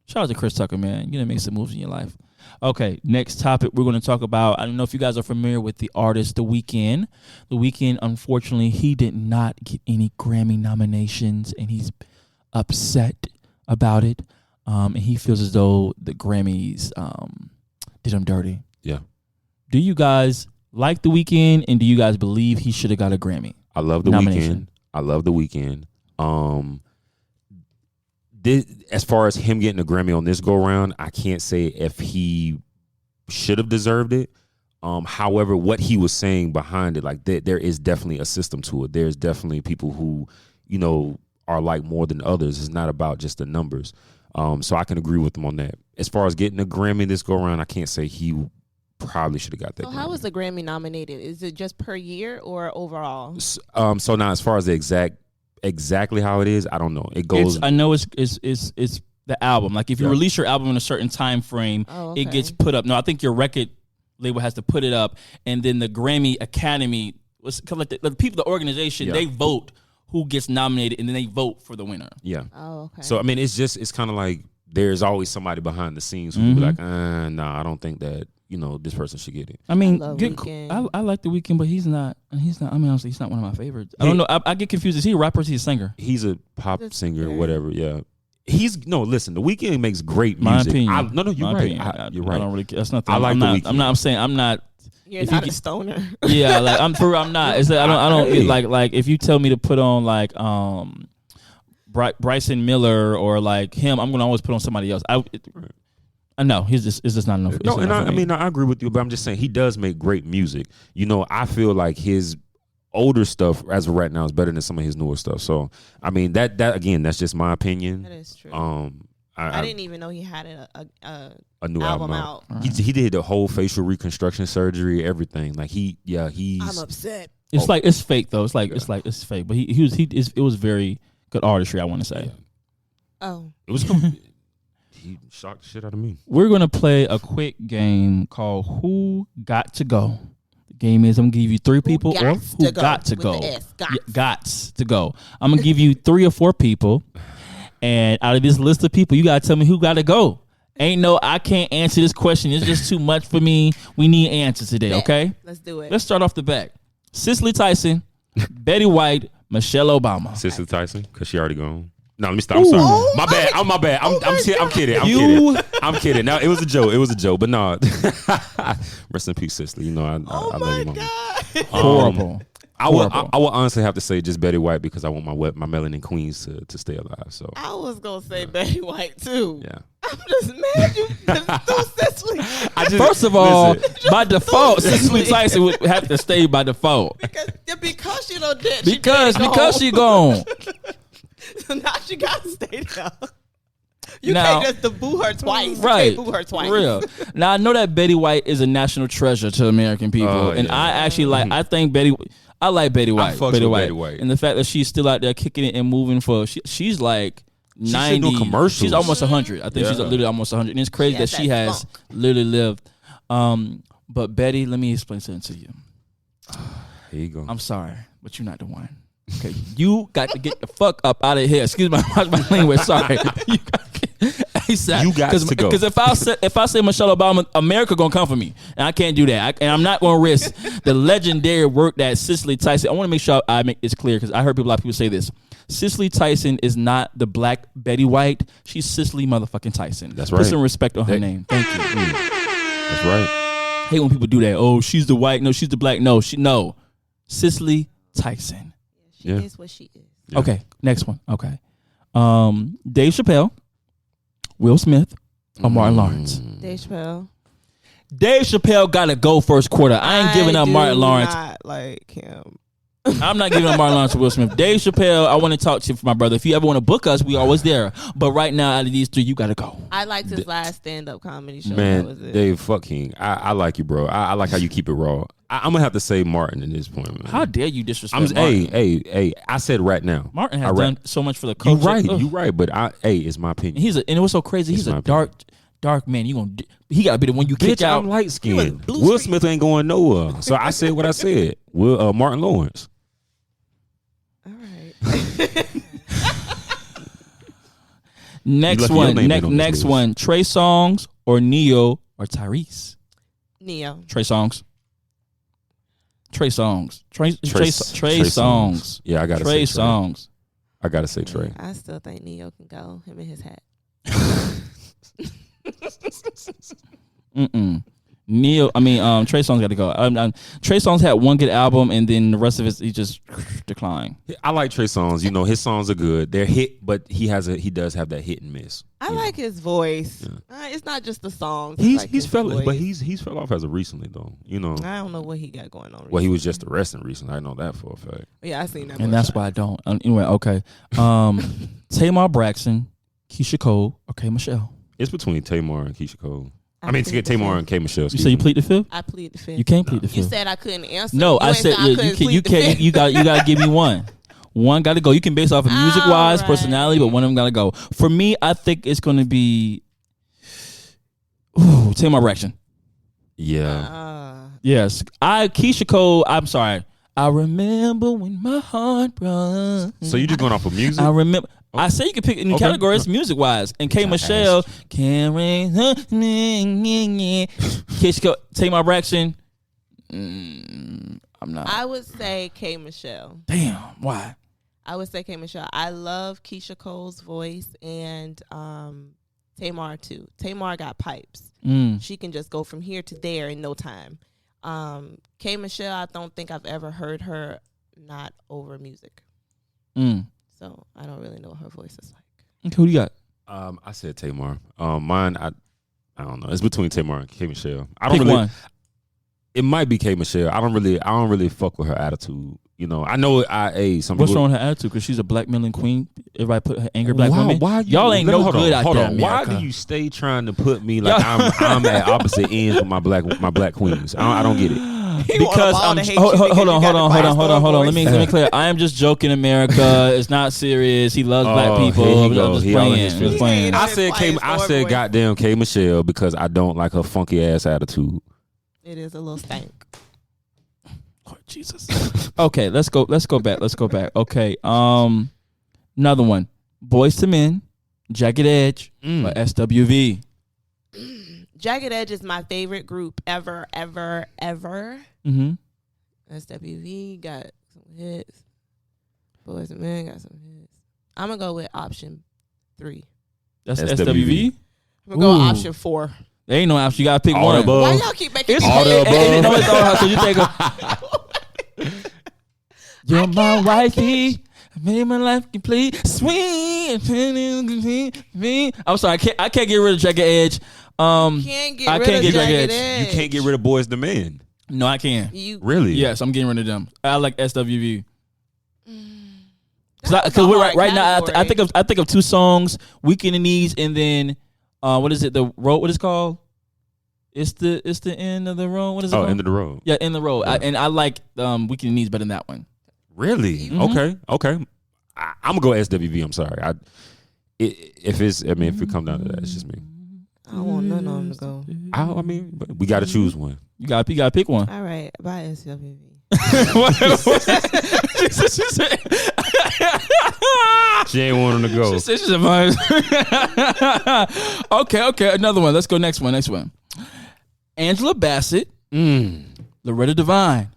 Shout out to Chris Tucker, man. You done made some moves in your life. Okay, next topic we're going to talk about. I don't know if you guys are familiar with the artist The Weeknd. The Weeknd, unfortunately, he did not get any Grammy nominations, and he's upset about it. And he feels as though the Grammys did him dirty. Yeah. Do you guys like The Weeknd, and do you guys believe he should have got a Grammy? I love The Weeknd. I love The Weeknd. As far as him getting a Grammy on this go round, I can't say if he should have deserved it. However, what he was saying behind it, like there is definitely a system to it. There's definitely people who, are like more than others. It's not about just the numbers. So I can agree with him on that. As far as getting a Grammy this go round, I can't say he probably should have got that. So how is the Grammy nominated? Is it just per year or overall? So now as far as the exactly how it is, I don't know. It goes. I know it's the album. Like if you release your album in a certain time frame, it gets put up. No, I think your record label has to put it up, and then the Grammy Academy, the people, the organization, they vote who gets nominated, and then they vote for the winner. Yeah. Oh, okay. So I mean, it's kind of like there's always somebody behind the scenes who be like, nah, I don't think that this person should get it. I mean, I like The Weeknd, but he's not. I mean, honestly, he's not one of my favorites. I don't know. I get confused. Is he a rapper or is he a singer? He's a pop singer or whatever. Yeah. Listen, The Weeknd makes great music. You're right. You're right. I don't really. That's nothing. I like The Weeknd. I'm saying I'm not. You're not a stoner. Yeah, like I'm not. It's like, I don't get like if you tell me to put on like Bryson Miller or like him, I'm gonna always put on somebody else. No, it's just not enough. No, and I agree with you, but I'm just saying he does make great music. I feel like his older stuff as of right now is better than some of his newer stuff. So I mean that again, that's just my opinion. That is true. I didn't even know he had a new album out. He did the whole facial reconstruction surgery, everything. Like he's. I'm upset. It's like it's fake though. It's fake. But it was very good artistry, I want to say. Yeah. Oh, it was. He shocked the shit out of me. We're gonna play a quick game called Who Got to Go. The game is I'm gonna give you three people who got to go. Gots to go. I'm gonna give you 3 or 4 people, and out of this list of people, you gotta tell me who got to go. I can't answer this question. It's just too much for me. We need answers today. Okay, let's do it. Let's start off the back. Cicely Tyson, Betty White, Michelle Obama. Cicely Tyson, because she already gone. No, let me stop. I'm sorry. Oh, my bad. I'm kidding. I'm kidding. Now it was a joke. But no. Rest in peace, Cicely. I love you, Mama. Horrible. I will honestly have to say just Betty White because I want my melanin queens to stay alive. So I was gonna say Betty White too. Yeah. I'm just mad you just threw Cicely. First of all, by default, Cicely Tyson would have to stay by default because she don't dead. Because she gone. So now she gotta stay there. You Now- can't just boo her twice. Right. You can't boo her twice. For real. Now I know that Betty White is a national treasure to American people, Oh, and yeah. I actually like. I think I like Betty White. fucks with Betty White. and the fact that she's still out there kicking it and moving for. She's like still 90. doing commercials. She's almost 100. I think she's Yeah. literally almost 100. And it's crazy that She she has has that funk. literally lived. But Betty, let me explain something to you. Here you go. I'm sorry, but you're not the one. Okay, you got to get the fuck up out of here. Excuse my language. Sorry. You got to go. Because if I say Michelle Obama, America gonna come for me, and I can't do that. And I'm not gonna risk the legendary work that Cicely Tyson. I want to make sure I make this clear because I heard a lot of people say this. Cicely Tyson is not the black Betty White. She's Cicely motherfucking Tyson. That's Put right. some respect on her name. Thank you. That's right. Hate when people do that. Oh, she's the white. No, she's the black. No, Cicely Tyson. She Yeah. is what she is. Yeah. Okay, next one. Okay. Dave Chappelle, Will Smith, or Martin Lawrence. Dave Chappelle. Dave Chappelle got to go first quarter. I ain't giving up do Martin Lawrence. Not like him. I'm not giving up Martin Lawrence or Will Smith. Dave Chappelle, I want to talk to you for my brother. If you ever want to book us, we always there. But right now, out of these three, you got to go. I liked his last stand-up comedy show. That was Man, it. Dave, fuck King. I like you, bro. I like how you keep it raw. I'm gonna have to say Martin at this point, man. How dare you disrespect Martin? Hey, I said right now. Martin has I done so much for the You culture. right, Ugh. you right. But it's my opinion. And it was so crazy. It's He's a my dark man. He got to be the one you kick Bitch, out. I'm light was skinned. blue Will streak. Smith ain't going nowhere. So I said what I said. Martin Lawrence. All right. Next You left your one. name in on this Next list. one. Trey Songz or Neo or Tyrese. Neo. Trey Songz. Trey Songz. Trey Trey Songs. Yeah, I gotta Trey say Trey. Songs. I gotta say Trey. I still think Neo can go. Him and his hat. Trey Songz got to go. Trey Songz had one good album, and then the rest of it he just declined. I like Trey songs. You know, his songs are good. They're hit, but he does have that hit and miss. I you like know. his voice. Yeah. It's not just the songs. He's like his fell, but voice. he's fell off as of recently though. You know, I don't know what he got going on. well, he was recently. just arrested recently. I know that for a fact. Yeah, I seen that. And that's why I don't. Anyway, okay. Tamar Braxton, Keisha Cole, or K. Michelle. It's between Tamar and Keisha Cole. I mean, to get plead the Tamar fifth. and K. Michelle. You say you plead the fifth? I plead the fifth. You can't plead the You fifth. said I couldn't answer. No, You I ain't said I couldn't you plead the can't. fifth. You got to give me one. One got to go. You can base off of music wise, All personality, but right. one of them got to go. For me, I think it's going to be Tamar Braxton. Yeah. Yes, Keisha Cole. I'm sorry. I remember when my heart broke. So you just going off of music? I remember. I say you can pick any Okay. categories music wise. And K. Michelle, can't raise Keisha Cole, Tamar Braxton. I'm not. I would say K. Michelle. Damn. Why? I would say K. Michelle. I love Keisha Cole's voice and Tamar too. Tamar got pipes. She can just go from here to there in no time. K. Michelle, I don't think I've ever heard her not over music. So I don't really know what her voice is like. Okay, who do you got? I said Tamar. Mine, I don't know. It's between Tamar and K. Michelle. I don't Pick really. one. It might be K. Michelle. I don't really fuck with her attitude. You know, I know some What's people. wrong with her attitude? Because she's a blackmailing queen. Everybody put her anger black women. Why Y'all ain't no good out there, Why America. do you stay trying to put me like I'm at opposite ends with my black queens? I don't get it. Because I'm hold on. Let me clear. I am just joking, America. It's not serious. He loves black people. Here he I'm goes. just He all in playing. his I'm feelings. just playing. I said goddamn K. Michelle because I don't like her funky ass attitude. It is a little stank. Lord Jesus. Okay, let's go back. Okay. Another one. Boys to Men, Jagged Edge, or SWV. Jagged Edge is my favorite group ever. Mm-hmm. SWV got some hits. Boys and Men got some hits. I'm gonna go with option 3. That's SWV. SWV. I'm gonna go with Ooh. option 4. There ain't no option. You gotta pick All one. the above. Why y'all keep making It's me all the say above. it? No, it's all. So you take You're my wifey. I made my life complete. Sweet. I'm sorry. I can't get rid of Jagged Edge. Can't get I rid can't of get Jagged Jagged Edge. You can't get rid of Boys to Men. No, I can. You Really? Yes, I'm getting rid of them. I like SWV. Because right now, I think of two songs: "Weak in the Knees" and then what is it? The road. What is it called? It's the end of the road. What is it? Oh, called? End of the Road. Yeah, "End of the Road." Yeah. I like "Weak in the Knees" better than that one. Really? Mm-hmm. Okay. I'm gonna go SWV. I'm sorry. If it comes down to that, it's just me. I don't want none of them to go. But we got to choose one. You gotta pick one. All right, bye SWV. She ain't want him to go. She said she's advised. Okay. Another one. Let's go. Next one. Angela Bassett, Loretta Devine,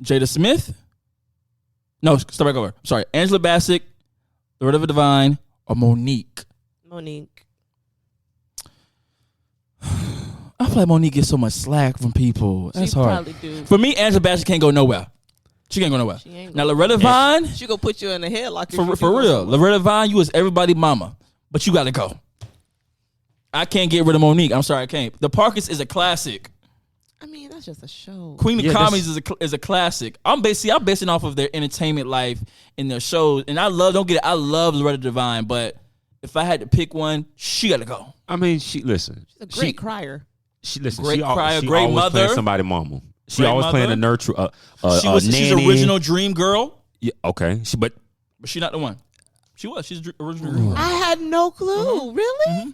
Jada Smith. No, start back over. Sorry, Angela Bassett, Loretta Devine, or Monique. I feel like Monique gets so much slack from people. That's hard. Probably do. For me, Angela Bassett can't go nowhere. She can't go nowhere. Now, Loretta Devine. She gonna put you in the headlock. For real. Loretta Devine, you was everybody mama. But you got to go. I can't get rid of Monique. I'm sorry, I can't. The Parkers is a classic. I mean, that's just a show. Queen of Comedies is a classic. I'm basing off of their entertainment life in their shows. And I love Loretta Devine. But if I had to pick one, she got to go. I mean, she's a great crier. Great crier, great always mother. Playing somebody mama. She Great always mother. playing a nurture. She's nanny. original dream girl. Yeah, okay. But she's not the one. She's original dream girl. I had no clue. Really? Mm-hmm.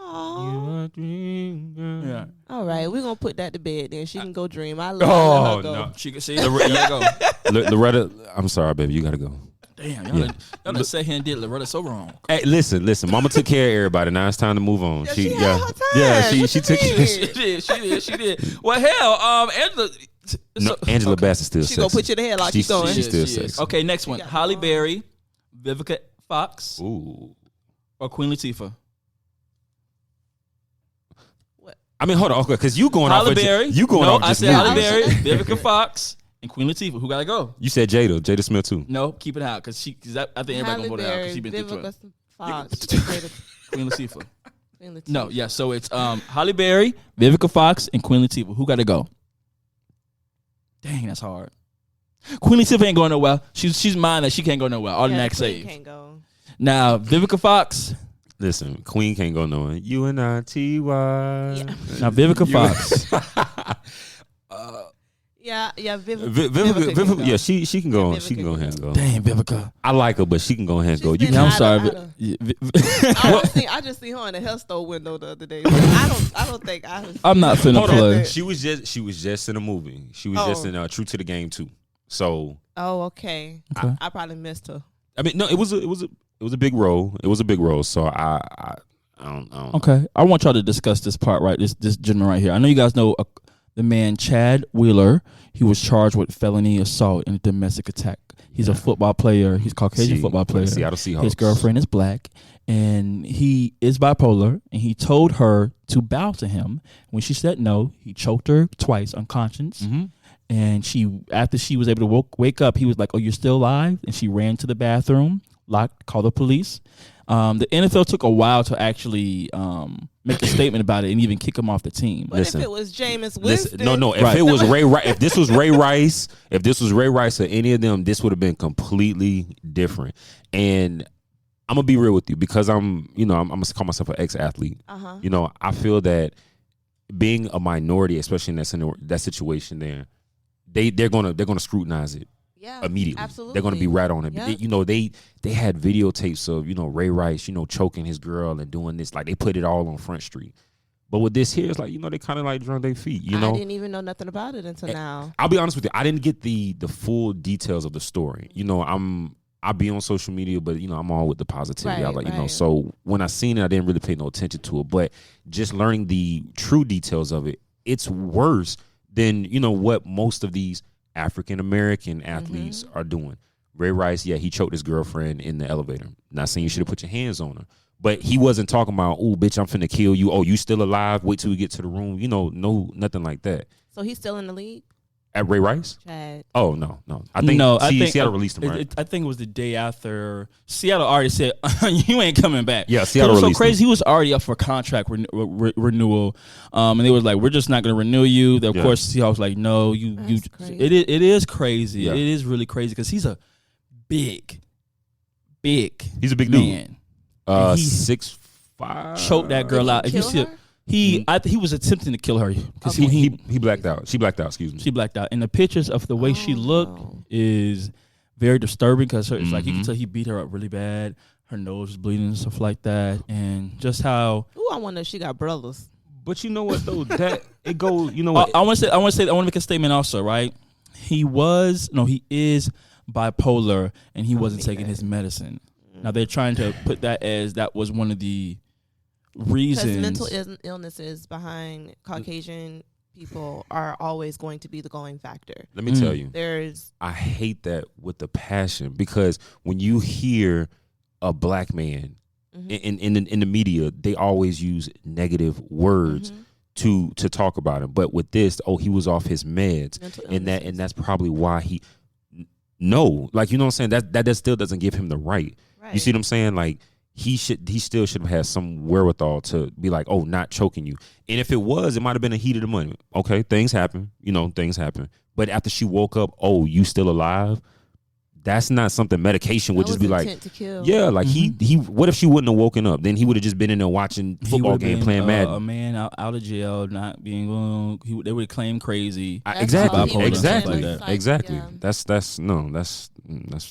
Oh. Yeah. All right, we're gonna put that to bed. Then she can go dream. I love her go. No. She can see. You gotta go. Loretta, I'm sorry, baby. You gotta go. Damn, y'all done sat here and did Loretta so wrong. Hey, listen. Mama took care of everybody. Now it's time to move on. She had her time. She took. She did. Well, hell, Angela. Angela Bassett still. She gonna put you in the headlock. Keep going. She's still sexy. Okay, next one. Halle Berry, Vivica Fox, Ooh. or Queen Latifah. I mean, hold on, okay, because you going Halle off. Berry. You going off. I Just said Halle movies. Berry, Vivica Fox, and Queen Latifah. Who gotta go? You said Jada Smith too. No, keep it out because I think everybody gonna vote it out because she been through it. Fox. Queen Latifah. No, yeah. So it's Halle Berry, Vivica Fox, and Queen Latifah. Who gotta go? Dang, that's hard. Queen Latifah ain't going nowhere. She's mine that she can't go nowhere. Automatic save. Can't go. Now Vivica Fox. Listen, Queen can't go nowhere. UNITY. Yeah. Now Vivica Fox. Yeah. Vivica, can go. yeah, she can go. Yeah, She can Vivica go can ahead and go. Damn, Vivica. I like her, but she can go ahead and go. She's You been can. I'm out sorry. of- I just see her in the hair store window the other day. But I don't think I. I'm not finna Hold play. on. She was just in a movie. She was just in True to the Game too. So. Oh, okay. Okay. I probably missed her. I mean, no, it was a big role. It was a big role. So I don't. Okay, I want y'all to discuss this part, right? This gentleman right here. I know you guys know the man Chad Wheeler. He was charged with felony assault and domestic attack. He's a football player. He's a Caucasian football player. Seattle Seahawks. His girlfriend is black, and he is bipolar. And he told her to bow to him. When she said no, he choked her twice unconscious. Mm-hmm. And after she was able to wake up, he was like, "Oh, you're still alive?" And she ran to the bathroom, called the police. The NFL took a while to actually make a statement about it and even kick him off the team. But if it was Jameis Winston, no. If it was Ray Rice, if this was Ray Rice or any of them, this would have been completely different. And I'm gonna be real with you because I'm gonna call myself an ex-athlete. Uh-huh. You know, I feel that being a minority, especially in that situation, they're gonna scrutinize it. Yeah, immediately. absolutely. They're going to be right on it. Yep. They had videotapes of, Ray Rice, choking his girl and doing this. Like, they put it all on Front Street. But with this here, it's like, they kind of like drunk their feet, I didn't even know nothing about it until now. I'll be honest with you. I didn't get the full details of the story. I'll be on social media, but, I'm all with the positivity. Right. So when I seen it, I didn't really pay no attention to it. But just learning the true details of it, it's worse than, what most of these African-American athletes are doing. Ray Rice, he choked his girlfriend in the elevator. Not saying you should have put your hands on her. But he wasn't talking about, oh, bitch, I'm finna kill you. Oh, you still alive? Wait till we get to the room. No, nothing like that. So he's still in the league? At Ray Rice? Chad. Oh, no. I think Seattle released him, right? I think it was the day after. Seattle already said, you ain't coming back. Yeah, Seattle released released him. crazy. He was already up for contract renewal. And they was like, we're just not going to renew you. Of course, Seahawks was like, no, you. That's crazy. It is crazy. Yeah. It is really crazy because he's a big. He's a big man. dude. He 6'5". choked that girl out. If you see, he was attempting to kill her because he blacked out. She blacked out. Excuse me. She blacked out. And the pictures of the way she looked is very disturbing because it's like you can tell he beat her up really bad. Her nose was bleeding and stuff like that, and just how. Ooh, I wonder if she got brothers. But you know what though, that it go. You know what? I want to make a statement also, right? He is bipolar, and he wasn't taking his medicine. Now they're trying to put that as that was one of the reasons. Because mental illnesses behind Caucasian people are always going to be the going factor. Let me tell you, I hate that with a passion because when you hear a black man in the media, they always use negative words to talk about him. But with this, he was off his meds, and that's probably why he. No, like you know what I'm saying. That still doesn't give him the right. You see what I'm saying? Like he still should have had some wherewithal to be like, oh, not choking you. And if it was, it might have been a heat of the moment. Okay, things happen. Things happen. But after she woke up, oh, you still alive? That's not something medication would just be like. To kill. Yeah, like he. What if she wouldn't have woken up? Then he would have just been in there watching football game, playing Madden. A man out of jail, not being. They would claim crazy. Exactly. Yeah.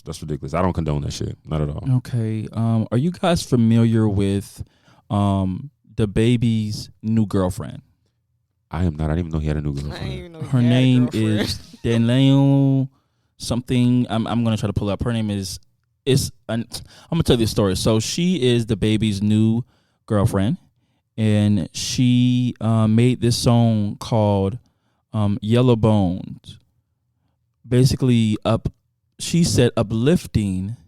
That's ridiculous. I don't condone that shit. Not at all. Okay. Are you guys familiar with the baby's new girlfriend? I am not. I didn't even know he had a new girlfriend. Her name is Danielle. Something I'm gonna try to pull up. Her name is I'm gonna tell you the story. So she is the baby's new girlfriend, and she made this song called "Yellow Bones." Basically, she said uplifting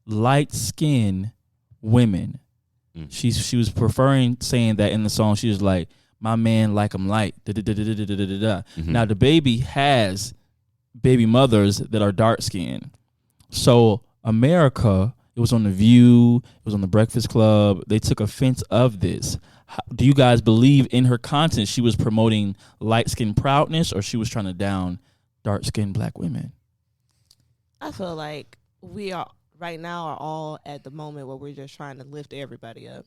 light skinned women. She was preferring saying that in the song. She was like, "My man like 'em light." Now the baby has baby mothers that are dark skinned. So America, it was on The View, it was on The Breakfast Club. They took offense of this. Do you guys believe in her content she was promoting light skin proudness, or she was trying to down dark skinned black women? I feel like we are right now are all at the moment where we're just trying to lift everybody up.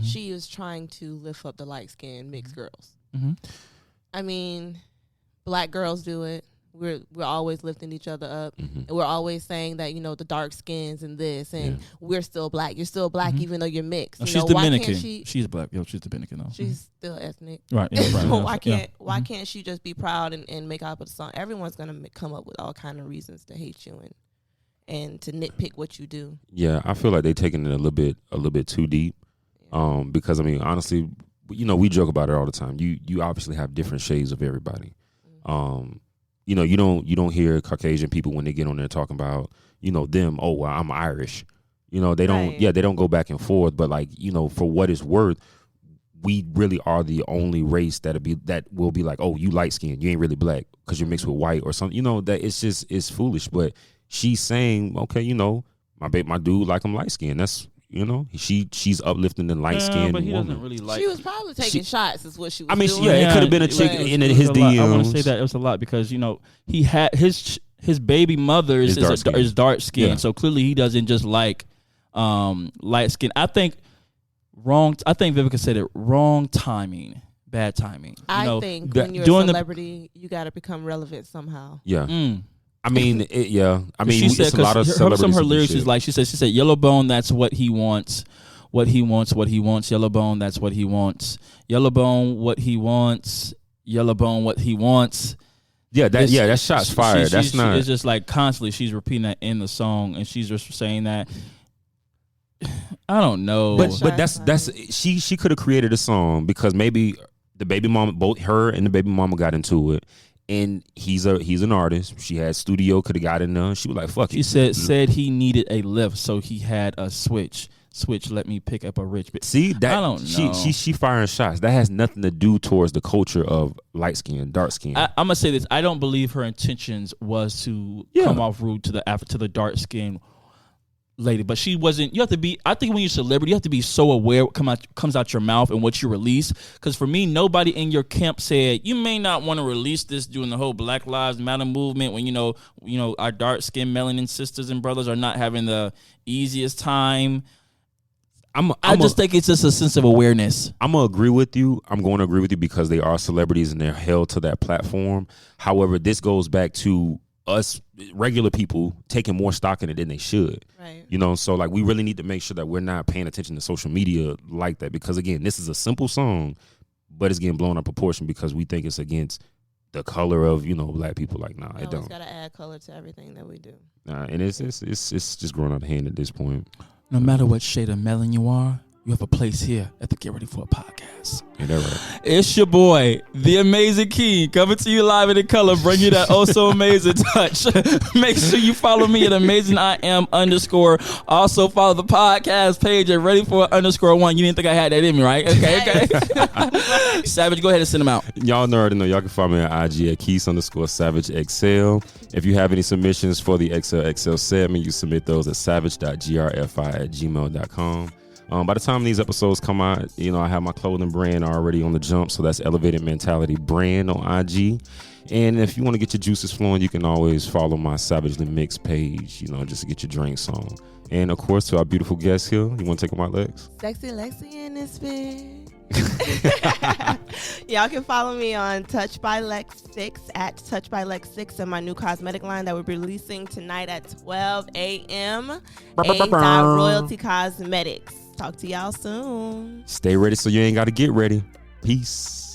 She is trying to lift up the light skinned mixed girls. I mean, black girls do it. We're always lifting each other up, and we're always saying that the dark skins and this, and we're still black. You're still black even though you're mixed. No, she's Dominican. She's black. She's Dominican though. She's still ethnic. Right. Yeah, so why can't she just be proud and make up a song? Everyone's gonna come up with all kind of reasons to hate you and to nitpick what you do. Yeah, I feel like they're taking it a little bit too deep. Because I mean, honestly, we joke about it all the time. You obviously have different shades of everybody. You don't hear Caucasian people when they get on there talking about, them, oh, well, I'm Irish. They don't, they don't go back and forth. But like, for what it's worth, we really are the only race that will be like, oh, you light skinned, you ain't really black because you're mixed with white or something. That it's foolish. But she's saying, okay, my dude like I'm light skinned. That's she's uplifting the light skinned but he woman. Doesn't really like. She was probably taking shots. Is what she was. I mean, doing. it could have been a chick in his DMs. I want to say that it was a lot because he had his baby mother is dark skin, Yeah. so clearly he doesn't just like light skin. I think Vivica said it wrong timing, bad timing. I think when you're a celebrity, you got to become relevant somehow. Yeah. I mean, I mean, she said, it's a lot of celebrities. Some of her lyrics is like she said, "Yellow bone, that's what he wants. What he wants. Yellow bone, that's what he wants. Yellow bone, what he wants. Yellow bone, what he wants." Yeah, that shot's fired. That's not. It's just like constantly she's repeating that in the song, and she's just saying that. I don't know, but that's she could have created a song because maybe the baby mama, both her and the baby mama got into it. And he's an artist. She had studio, could have got in there. She was like, "Fuck it." She said he needed a lift, so he had a switch. Let me pick up a rich bitch. See that? I don't know. She firing shots. That has nothing to do towards the culture of light skin, dark skin. I'm gonna say this. I don't believe her intentions was to come off rude to the dark skin lady, but she wasn't. You have to be. I think when you're a celebrity, you have to be so aware what comes out your mouth and what you release. Because for me, nobody in your camp said you may not want to release this during the whole Black Lives Matter movement. When you know our dark skinned melanin sisters and brothers are not having the easiest time. I just think it's just a sense of awareness. I'm gonna agree with you. I'm going to agree with you because they are celebrities and they're held to that platform. However, this goes back to us regular people taking more stock in it than they should. Right. So like we really need to make sure that we're not paying attention to social media like that, because again, this is a simple song, but it's getting blown out of proportion because we think it's against the color of Black people. Like, nah, it don't. Gotta add color to everything that we do. And it's just growing out of hand at this point. No matter what shade of melon you are, you have a place here at the Get Ready For It podcast. Yeah, that's right. It's your boy, the Amazing King, coming to you live and in color, bring you that oh so amazing touch. Make sure you follow me at AmazingIam_. Also follow the podcast page at Ready4It_1. You didn't think I had that in me, right? Okay. Savage, go ahead and send them out. Y'all already know. Y'all can follow me on IG at Keys_SavageXL. If you have any submissions for the XLXL segment, you submit those at savage.grfi@gmail.com. By the time these episodes come out, I have my clothing brand already on the jump. So that's Elevated Mentality Brand on IG. And if you want to get your juices flowing, you can always follow my Savagely Mix page, just to get your drinks on. And of course, to our beautiful guests here, you want to take on my legs? Sexy Lexi in this bitch. Y'all can follow me on Touch by Lex 6 at Touch by Lex 6 and my new cosmetic line that we're releasing tonight at 12 a.m. Royalty Cosmetics. Talk to y'all soon. Stay ready so you ain't got to get ready. Peace.